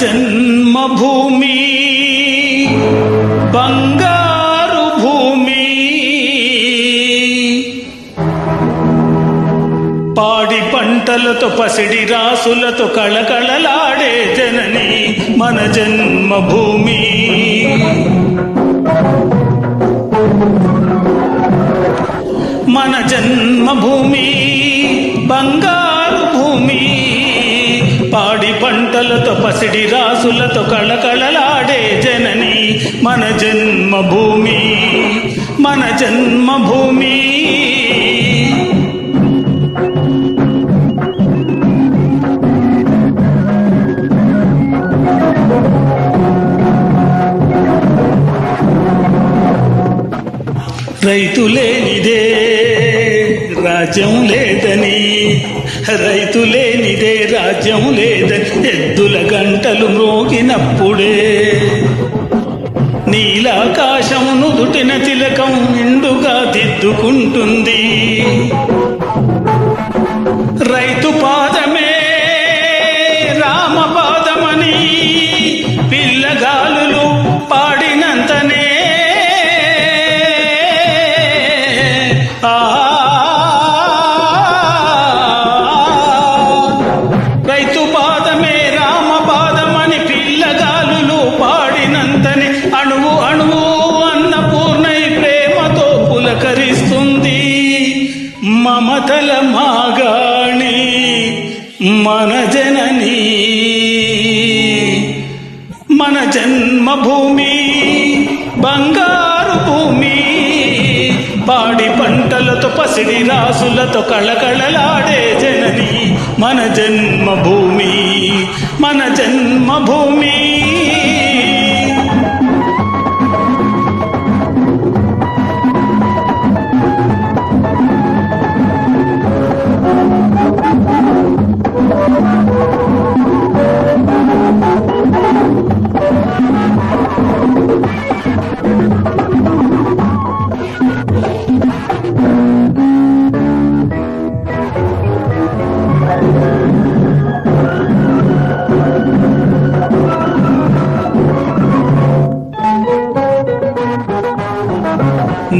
జన్మభూమి బంగారు భూమి, పాడి పంటలతో పసిడి రాసులతో కళకళలాడే జనని మన జన్మభూమి. మన జన్మభూమి బంగారు భూమి, పాడి పంటలతో పసిడి రాసులతో కళకళలాడే జనని మన జన్మభూమి. మన జన్మభూమి రైతు లేనిదే రాజ్యం లేదని, రైతు లేనిదే రాజ్యం లేదని ఎద్దుల గంటలు మ్రోగినప్పుడే నీలాకాశం నుదుటిన తిలకం నిండుగా దిద్దుకుంటుంది. రైతు పాదమే రామపాదమని పిల్లగాలులు పాడినంతనే రైతు పాదమే రామపాదమని పిల్లగాలులు పాడినంతనే అణువు అణువు అన్నపూర్ణై ప్రేమతో పులకరిస్తుంది. మమతల మాగాణి మన జనని మన జన్మభూమి బంగారు భూమి, పాడి పంటలతో పసిడి రాసులతో కళకళలాడే జనని మన జన్మభూమి. మన జన్మభూమి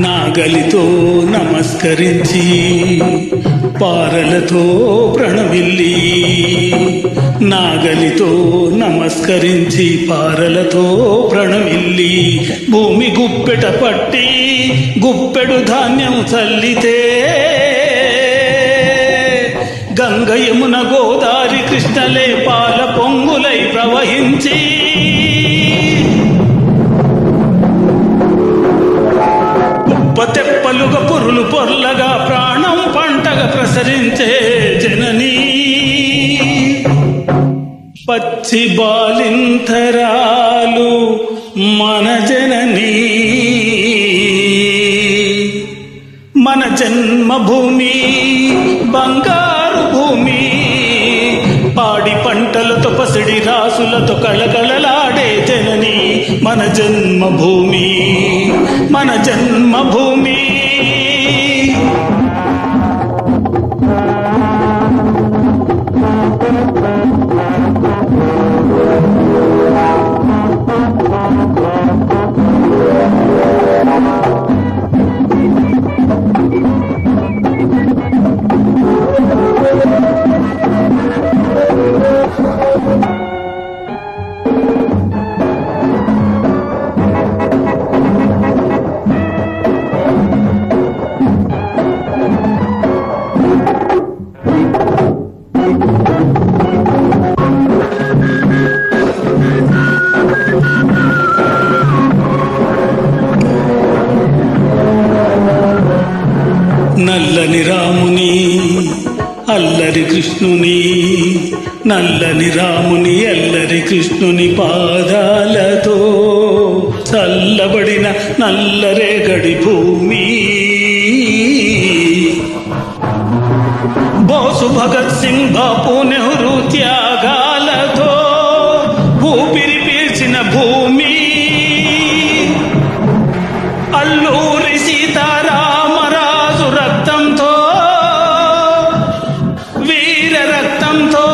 నాగలితో నమస్కరించి పారలతో ప్రణవిల్లి, నాగలితో నమస్కరించి పారలతో ప్రణవిల్లి భూమి గుప్పెట పట్టి గుప్పెడు ధాన్యం చల్లితే గంగ యమున గోదారి కృష్ణలే పాల పొంగులై ప్రవహించి తెప్పలుగా పురులు పొర్లగా ప్రాణం పంటగా ప్రసరించే జనని పచ్చి బాలింతరాలు మన జనని. మన జన్మభూమి బంగారు భూమి, పాడి పంటలతో పసిడి రాసులతో కళకళలాడే జనని మన జన్మభూమి. మన జన్మభూమి నల్లని రాముని అల్లరి కృష్ణుని, నల్లని రాముని అల్లరి కృష్ణుని పాదాలతో చల్లబడిన నల్లరేగడి భూమి. బోసు భగత్ సింగ్ బాపు నెహ్రూ త్యాగాలతో ఊపిరి పీల్చిన భూమి. అల్లూరి సీతారామరాజు రక్తంతో వీర రక్తంతో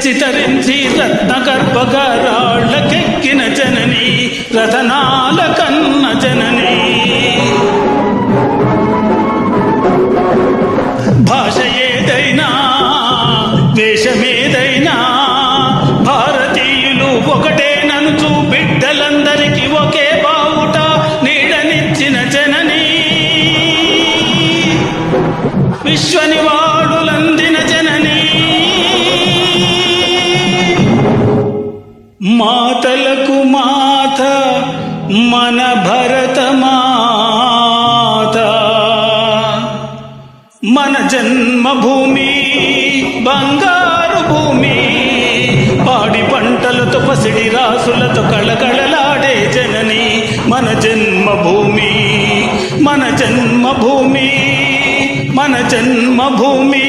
చితరించి రత్నగర్భగా రాళ్ళకెక్కిన జనని, రతనాల కన్న జనని. భాష ఏదైనా వేషమేదైనా భారతీయులు ఒకటేననుచు బిడ్డలందరికీ ఒకే బావుట నీడనిచ్చిన జనని, విశ్వనివాళులందిన జనని. మాతలకు మాత మన భరత మాత, మన జన్మభూమి బంగారు భూమి, పాడి పంటలతో పసిడి రాసులతో కళకళలాడే జనని, మన జన్మభూమి, మన జన్మభూమి, మన జన్మభూమి.